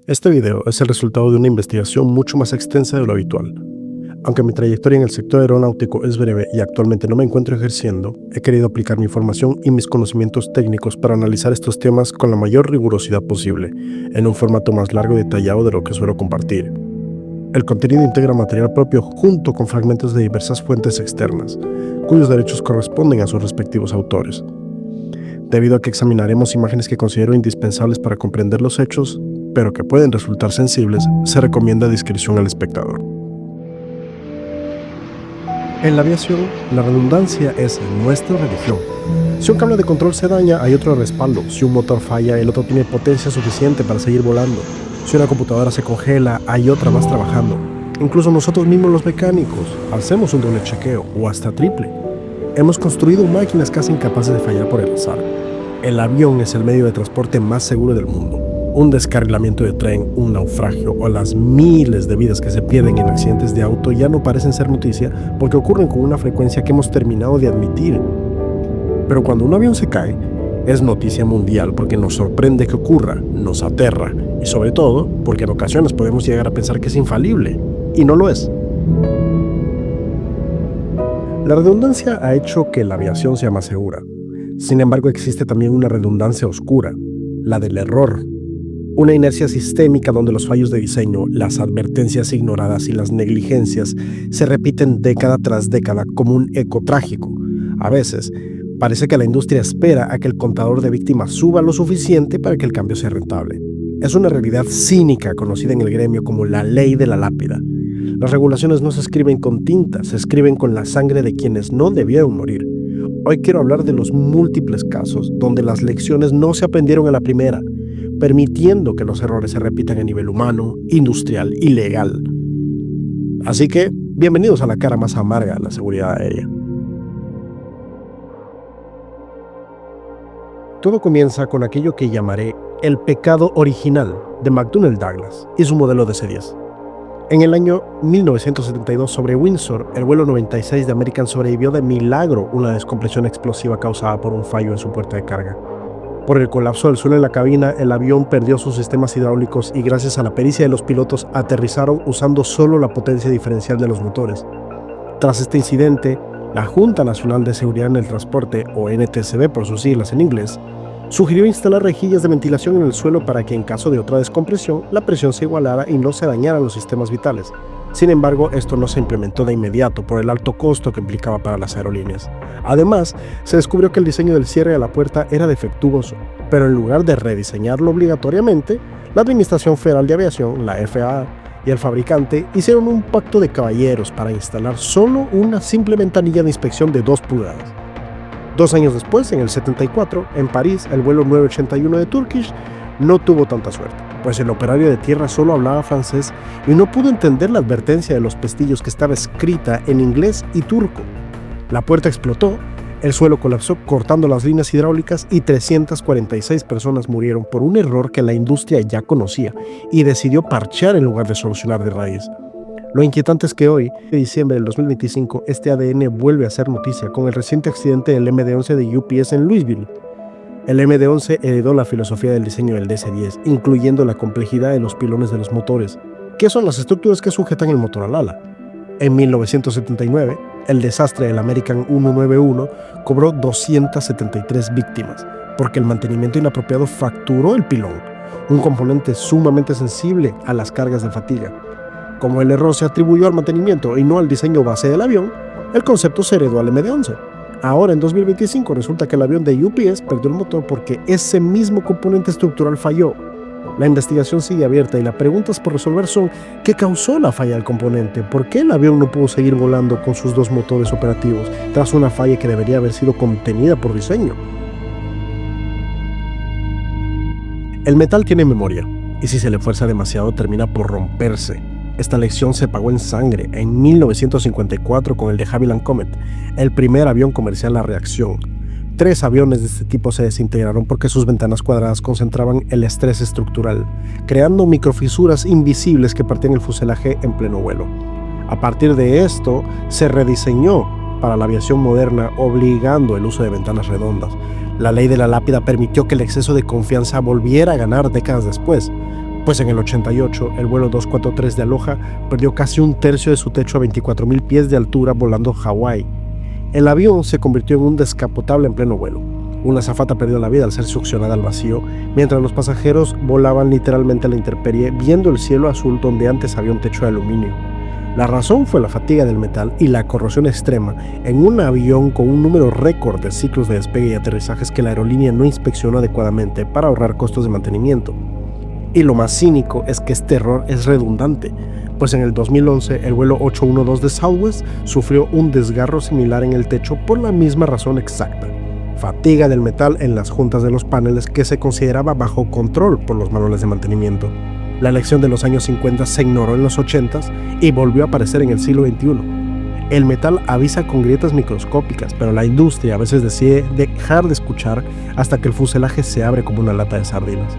Este video es el resultado de una investigación mucho más extensa de lo habitual. Aunque mi trayectoria en el sector aeronáutico es breve y actualmente no me encuentro ejerciendo, he querido aplicar mi información y mis conocimientos técnicos para analizar estos temas con la mayor rigurosidad posible, en un formato más largo y detallado de lo que suelo compartir. El contenido integra material propio junto con fragmentos de diversas fuentes externas, cuyos derechos corresponden a sus respectivos autores. Debido a que examinaremos imágenes que considero indispensables para comprender los hechos, pero que pueden resultar sensibles, se recomienda discreción al espectador. En la aviación, la redundancia es nuestra religión. Si un cable de control se daña, hay otro respaldo. Si un motor falla, el otro tiene potencia suficiente para seguir volando. Si una computadora se congela, hay otra más trabajando. Incluso nosotros mismos los mecánicos hacemos un doble chequeo o hasta triple. Hemos construido máquinas casi incapaces de fallar por el azar. El avión es el medio de transporte más seguro del mundo. Un descarrilamiento de tren, un naufragio o las miles de vidas que se pierden en accidentes de auto ya no parecen ser noticia porque ocurren con una frecuencia que hemos terminado de admitir. Pero cuando un avión se cae, es noticia mundial porque nos sorprende que ocurra, nos aterra y sobre todo porque en ocasiones podemos llegar a pensar que es infalible y no lo es. La redundancia ha hecho que la aviación sea más segura. Sin embargo, existe también una redundancia oscura, la del error. Una inercia sistémica donde los fallos de diseño, las advertencias ignoradas y las negligencias se repiten década tras década como un eco trágico. A veces, parece que la industria espera a que el contador de víctimas suba lo suficiente para que el cambio sea rentable. Es una realidad cínica conocida en el gremio como la ley de la lápida. Las regulaciones no se escriben con tinta, se escriben con la sangre de quienes no debieron morir. Hoy quiero hablar de los múltiples casos donde las lecciones no se aprendieron a la primera, permitiendo que los errores se repitan a nivel humano, industrial y legal. Así que, bienvenidos a la cara más amarga de la seguridad aérea. Todo comienza con aquello que llamaré el pecado original de McDonnell Douglas y su modelo DC-10. En el año 1972 sobre Windsor, el vuelo 96 de American sobrevivió de milagro una descompresión explosiva causada por un fallo en su puerta de carga. Por el colapso del suelo en la cabina, el avión perdió sus sistemas hidráulicos y gracias a la pericia de los pilotos aterrizaron usando solo la potencia diferencial de los motores. Tras este incidente, la Junta Nacional de Seguridad en el Transporte, o NTSB por sus siglas en inglés, sugirió instalar rejillas de ventilación en el suelo para que en caso de otra descompresión, la presión se igualara y no se dañaran los sistemas vitales. Sin embargo, esto no se implementó de inmediato por el alto costo que implicaba para las aerolíneas. Además, se descubrió que el diseño del cierre de la puerta era defectuoso, pero en lugar de rediseñarlo obligatoriamente, la Administración Federal de Aviación, la FAA, y el fabricante hicieron un pacto de caballeros para instalar solo una simple ventanilla de inspección de 2 pulgadas. 2 años después, en el 74, en París, el vuelo 981 de Turkish no tuvo tanta suerte, pues el operario de tierra solo hablaba francés y no pudo entender la advertencia de los pestillos que estaba escrita en inglés y turco. La puerta explotó, el suelo colapsó cortando las líneas hidráulicas y 346 personas murieron por un error que la industria ya conocía y decidió parchear en lugar de solucionar de raíz. Lo inquietante es que hoy, en diciembre del 2025, este ADN vuelve a ser noticia con el reciente accidente del MD-11 de UPS en Louisville. El MD-11 heredó la filosofía del diseño del DC-10, incluyendo la complejidad de los pilones de los motores, que son las estructuras que sujetan el motor al ala. En 1979, el desastre del American 191 cobró 273 víctimas, porque el mantenimiento inapropiado fracturó el pilón, un componente sumamente sensible a las cargas de fatiga. Como el error se atribuyó al mantenimiento y no al diseño base del avión, el concepto se heredó al MD-11. Ahora, en 2025, resulta que el avión de UPS perdió el motor porque ese mismo componente estructural falló. La investigación sigue abierta y las preguntas por resolver son: ¿qué causó la falla del componente? ¿Por qué el avión no pudo seguir volando con sus 2 motores operativos tras una falla que debería haber sido contenida por diseño? El metal tiene memoria, y si se le fuerza demasiado termina por romperse. Esta lección se pagó en sangre en 1954 con el de Havilland Comet, el primer avión comercial a reacción. 3 aviones de este tipo se desintegraron porque sus ventanas cuadradas concentraban el estrés estructural, creando microfisuras invisibles que partían el fuselaje en pleno vuelo. A partir de esto, se rediseñó para la aviación moderna, obligando el uso de ventanas redondas. La ley de la lápida permitió que el exceso de confianza volviera a ganar décadas después. Pues en el 88, el vuelo 243 de Aloha perdió casi un tercio de su techo a 24.000 pies de altura volando a Hawái. El avión se convirtió en un descapotable en pleno vuelo. Una azafata perdió la vida al ser succionada al vacío, mientras los pasajeros volaban literalmente a la intemperie, viendo el cielo azul donde antes había un techo de aluminio. La razón fue la fatiga del metal y la corrosión extrema en un avión con un número récord de ciclos de despegue y aterrizajes que la aerolínea no inspeccionó adecuadamente para ahorrar costos de mantenimiento. Y lo más cínico es que este error es redundante, pues en el 2011 el vuelo 812 de Southwest sufrió un desgarro similar en el techo por la misma razón exacta: fatiga del metal en las juntas de los paneles que se consideraba bajo control por los manuales de mantenimiento. La lección de los años 50 se ignoró en los 80s y volvió a aparecer en el siglo XXI. El metal avisa con grietas microscópicas, pero la industria a veces decide dejar de escuchar hasta que el fuselaje se abre como una lata de sardinas.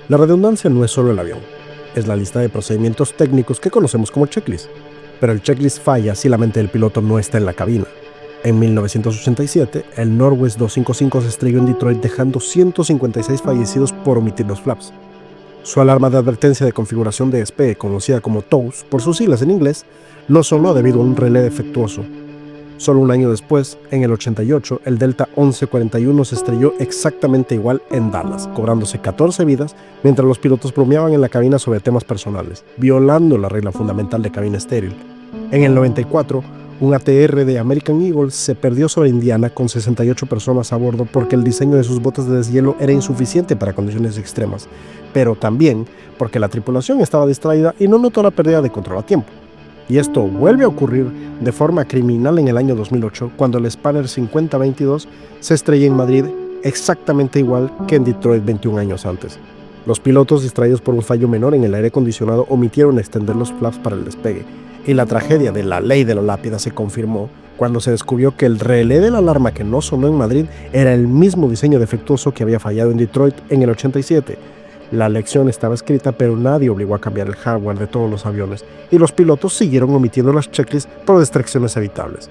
La redundancia no es solo el avión, es la lista de procedimientos técnicos que conocemos como checklist. Pero el checklist falla si la mente del piloto no está en la cabina. En 1987, el Northwest 255 se estrelló en Detroit dejando 156 fallecidos por omitir los flaps. Su alarma de advertencia de configuración de despegue, conocida como TOWS por sus siglas en inglés, no sonó debido a un relé defectuoso. Solo un año después, en el 88, el Delta 1141 se estrelló exactamente igual en Dallas, cobrándose 14 vidas mientras los pilotos bromeaban en la cabina sobre temas personales, violando la regla fundamental de cabina estéril. En el 94, un ATR de American Eagle se perdió sobre Indiana con 68 personas a bordo porque el diseño de sus botas de deshielo era insuficiente para condiciones extremas, pero también porque la tripulación estaba distraída y no notó la pérdida de control a tiempo. Y esto vuelve a ocurrir de forma criminal en el año 2008, cuando el Spanner 5022 se estrella en Madrid exactamente igual que en Detroit 21 años antes. Los pilotos, distraídos por un fallo menor en el aire acondicionado, omitieron extender los flaps para el despegue, y la tragedia de la ley de la lápida se confirmó cuando se descubrió que el relé de la alarma que no sonó en Madrid era el mismo diseño defectuoso que había fallado en Detroit en el 87. La lección estaba escrita, pero nadie obligó a cambiar el hardware de todos los aviones, y los pilotos siguieron omitiendo las checklists por distracciones evitables.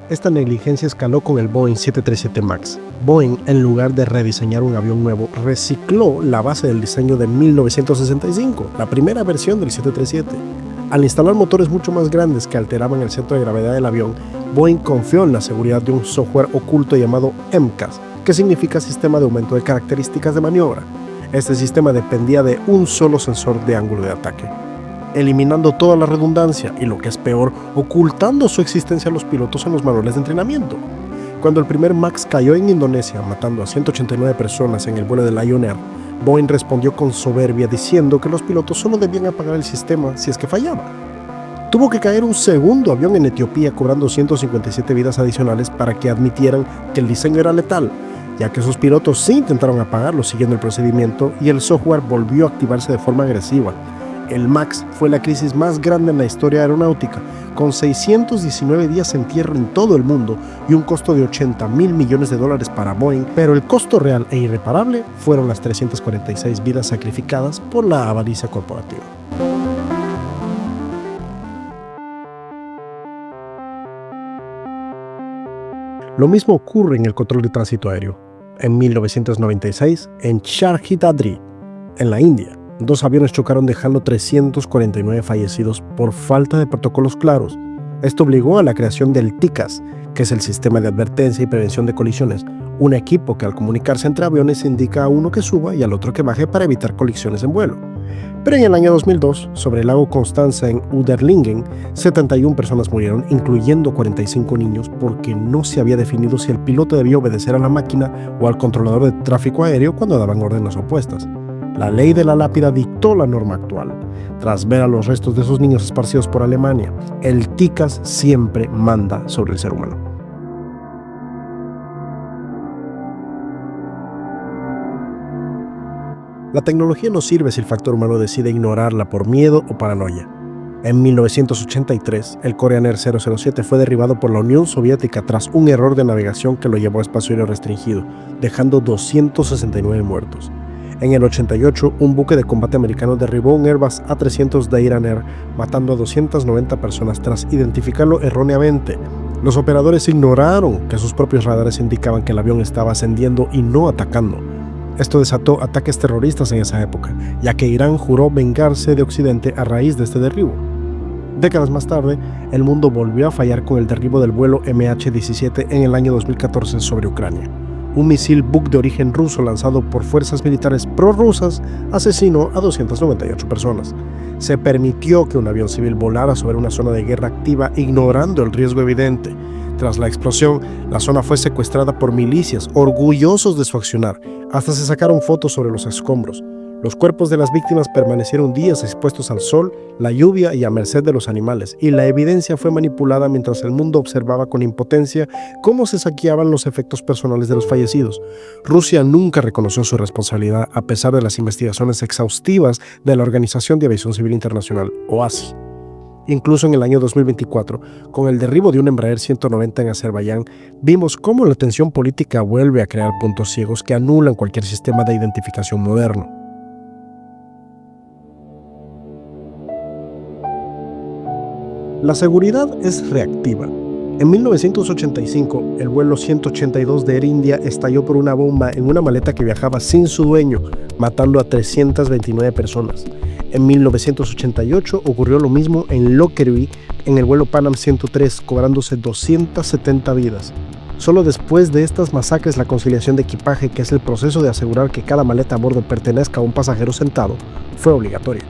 Esta negligencia escaló con el Boeing 737 MAX. Boeing, en lugar de rediseñar un avión nuevo, recicló la base del diseño de 1965, la primera versión del 737. Al instalar motores mucho más grandes que alteraban el centro de gravedad del avión, Boeing confió en la seguridad de un software oculto llamado MCAS, que significa Sistema de Aumento de Características de Maniobra. Este sistema dependía de un solo sensor de ángulo de ataque, eliminando toda la redundancia y, lo que es peor, ocultando su existencia a los pilotos en los manuales de entrenamiento. Cuando el primer MAX cayó en Indonesia, matando a 189 personas en el vuelo de Lion Air, Boeing respondió con soberbia diciendo que los pilotos solo debían apagar el sistema si es que fallaba. Tuvo que caer un segundo avión en Etiopía cobrando 157 vidas adicionales para que admitieran que el diseño era letal, ya que sus pilotos sí intentaron apagarlo siguiendo el procedimiento y el software volvió a activarse de forma agresiva. El MAX fue la crisis más grande en la historia aeronáutica, con 619 días en tierra en todo el mundo y un costo de $80.000 millones para Boeing, pero el costo real e irreparable fueron las 346 vidas sacrificadas por la avaricia corporativa. Lo mismo ocurre en el control de tránsito aéreo. En 1996, en Shahidadri, en la India, 2 aviones chocaron dejando 349 fallecidos por falta de protocolos claros. Esto obligó a la creación del TICAS, que es el Sistema de Advertencia y Prevención de Colisiones, un equipo que al comunicarse entre aviones indica a uno que suba y al otro que baje para evitar colisiones en vuelo. Pero en el año 2002, sobre el lago Constanza en Uderlingen, 71 personas murieron, incluyendo 45 niños, porque no se había definido si el piloto debía obedecer a la máquina o al controlador de tráfico aéreo cuando daban órdenes opuestas. La ley de la lápida dictó la norma actual. Tras ver a los restos de esos niños esparcidos por Alemania, el TICAS siempre manda sobre el ser humano. La tecnología no sirve si el factor humano decide ignorarla por miedo o paranoia. En 1983, el Korean Air 007 fue derribado por la Unión Soviética tras un error de navegación que lo llevó a espacio aéreo restringido, dejando 269 muertos. En el 88, un buque de combate americano derribó un Airbus A300 de Iran Air, matando a 290 personas tras identificarlo erróneamente. Los operadores ignoraron que sus propios radares indicaban que el avión estaba ascendiendo y no atacando. Esto desató ataques terroristas en esa época, ya que Irán juró vengarse de Occidente a raíz de este derribo. Décadas más tarde, el mundo volvió a fallar con el derribo del vuelo MH17 en el año 2014 sobre Ucrania. Un misil Buk de origen ruso lanzado por fuerzas militares prorrusas asesinó a 298 personas. Se permitió que un avión civil volara sobre una zona de guerra activa ignorando el riesgo evidente. Tras la explosión, la zona fue secuestrada por milicias orgullosos de su accionar. Hasta se sacaron fotos sobre los escombros. Los cuerpos de las víctimas permanecieron días expuestos al sol, la lluvia y a merced de los animales, y la evidencia fue manipulada mientras el mundo observaba con impotencia cómo se saqueaban los efectos personales de los fallecidos. Rusia nunca reconoció su responsabilidad a pesar de las investigaciones exhaustivas de la Organización de Aviación Civil Internacional, OASI. Incluso en el año 2024, con el derribo de un Embraer 190 en Azerbaiyán, vimos cómo la tensión política vuelve a crear puntos ciegos que anulan cualquier sistema de identificación moderno. La seguridad es reactiva. En 1985, el vuelo 182 de Air India estalló por una bomba en una maleta que viajaba sin su dueño, matando a 329 personas. En 1988 ocurrió lo mismo en Lockerbie, en el vuelo Pan Am 103, cobrándose 270 vidas. Solo después de estas masacres, la conciliación de equipaje, que es el proceso de asegurar que cada maleta a bordo pertenezca a un pasajero sentado, fue obligatoria.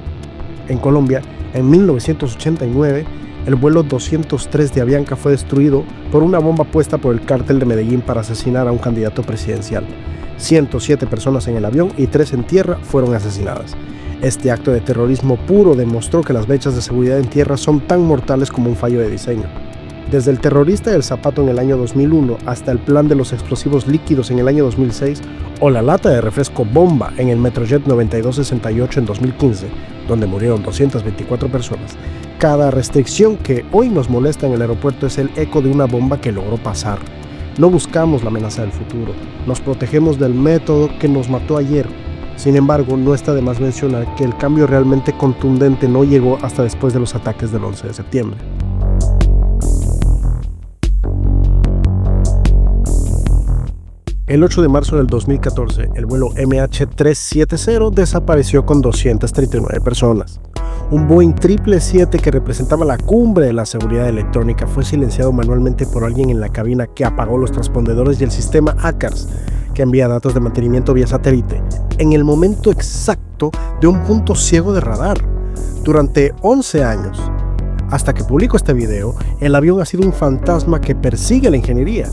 En Colombia, en 1989, el vuelo 203 de Avianca fue destruido por una bomba puesta por el cártel de Medellín para asesinar a un candidato presidencial. 107 personas en el avión y 3 en tierra fueron asesinadas. Este acto de terrorismo puro demostró que las brechas de seguridad en tierra son tan mortales como un fallo de diseño. Desde el terrorista del zapato en el año 2001 hasta el plan de los explosivos líquidos en el año 2006 o la lata de refresco bomba en el Metrojet 9268 en 2015, donde murieron 224 personas, cada restricción que hoy nos molesta en el aeropuerto es el eco de una bomba que logró pasar. No buscamos la amenaza del futuro, nos protegemos del método que nos mató ayer. Sin embargo, no está de más mencionar que el cambio realmente contundente no llegó hasta después de los ataques del 11 de septiembre. El 8 de marzo del 2014, el vuelo MH370 desapareció con 239 personas. Un Boeing 777 que representaba la cumbre de la seguridad electrónica fue silenciado manualmente por alguien en la cabina que apagó los transpondedores y el sistema ACARS, que envía datos de mantenimiento vía satélite, en el momento exacto de un punto ciego de radar. Durante 11 años, hasta que publico este video, el avión ha sido un fantasma que persigue la ingeniería.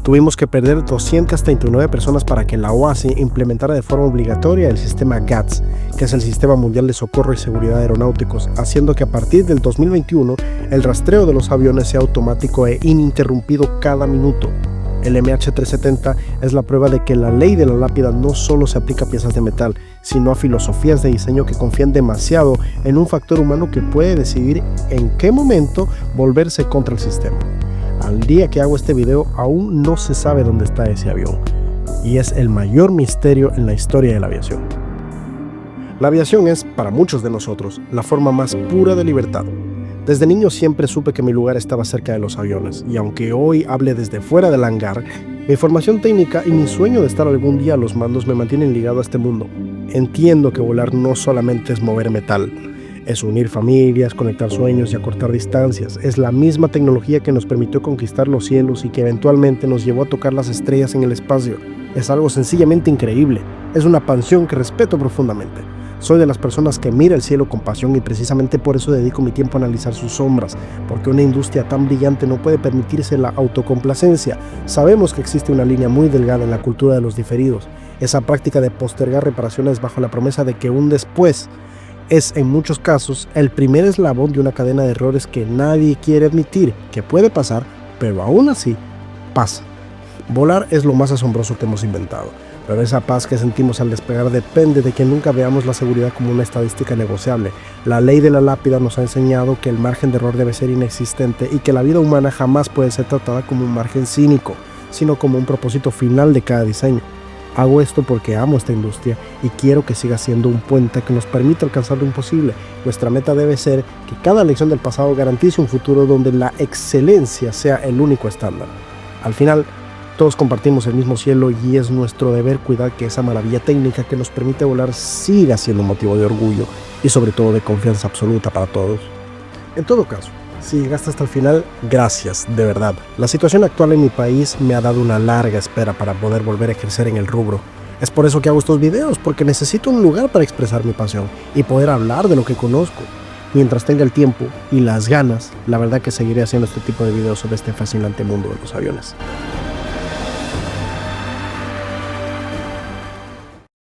Tuvimos que perder 239 personas para que la OASI implementara de forma obligatoria el sistema GATS, que es el Sistema Mundial de Socorro y Seguridad Aeronáuticos, haciendo que a partir del 2021 el rastreo de los aviones sea automático e ininterrumpido cada minuto. El MH370 es la prueba de que la ley de la lápida no solo se aplica a piezas de metal, sino a filosofías de diseño que confían demasiado en un factor humano que puede decidir en qué momento volverse contra el sistema. Al día que hago este video aún no se sabe dónde está ese avión, y es el mayor misterio en la historia de la aviación. La aviación es, para muchos de nosotros, la forma más pura de libertad. Desde niño siempre supe que mi lugar estaba cerca de los aviones, y aunque hoy hable desde fuera del hangar, mi formación técnica y mi sueño de estar algún día a los mandos me mantienen ligado a este mundo. Entiendo que volar no solamente es mover metal, es unir familias, conectar sueños y acortar distancias. Es la misma tecnología que nos permitió conquistar los cielos y que eventualmente nos llevó a tocar las estrellas en el espacio. Es algo sencillamente increíble. Es una pasión que respeto profundamente. Soy de las personas que mira el cielo con pasión y precisamente por eso dedico mi tiempo a analizar sus sombras, porque una industria tan brillante no puede permitirse la autocomplacencia. Sabemos que existe una línea muy delgada en la cultura de los diferidos, esa práctica de postergar reparaciones bajo la promesa de que un después es en muchos casos el primer eslabón de una cadena de errores que nadie quiere admitir que puede pasar, pero aún así pasa. Volar es lo más asombroso que hemos inventado, pero esa paz que sentimos al despegar depende de que nunca veamos la seguridad como una estadística negociable. La ley de la lápida nos ha enseñado que el margen de error debe ser inexistente y que la vida humana jamás puede ser tratada como un margen cínico, sino como un propósito final de cada diseño. Hago esto porque amo esta industria y quiero que siga siendo un puente que nos permita alcanzar lo imposible. Nuestra meta debe ser que cada lección del pasado garantice un futuro donde la excelencia sea el único estándar. Al final, todos compartimos el mismo cielo y es nuestro deber cuidar que esa maravilla técnica que nos permite volar siga siendo un motivo de orgullo y sobre todo de confianza absoluta para todos. En todo caso, si llegaste hasta el final, gracias, de verdad. La situación actual en mi país me ha dado una larga espera para poder volver a ejercer en el rubro. Es por eso que hago estos videos, porque necesito un lugar para expresar mi pasión y poder hablar de lo que conozco. Mientras tenga el tiempo y las ganas, la verdad que seguiré haciendo este tipo de videos sobre este fascinante mundo de los aviones.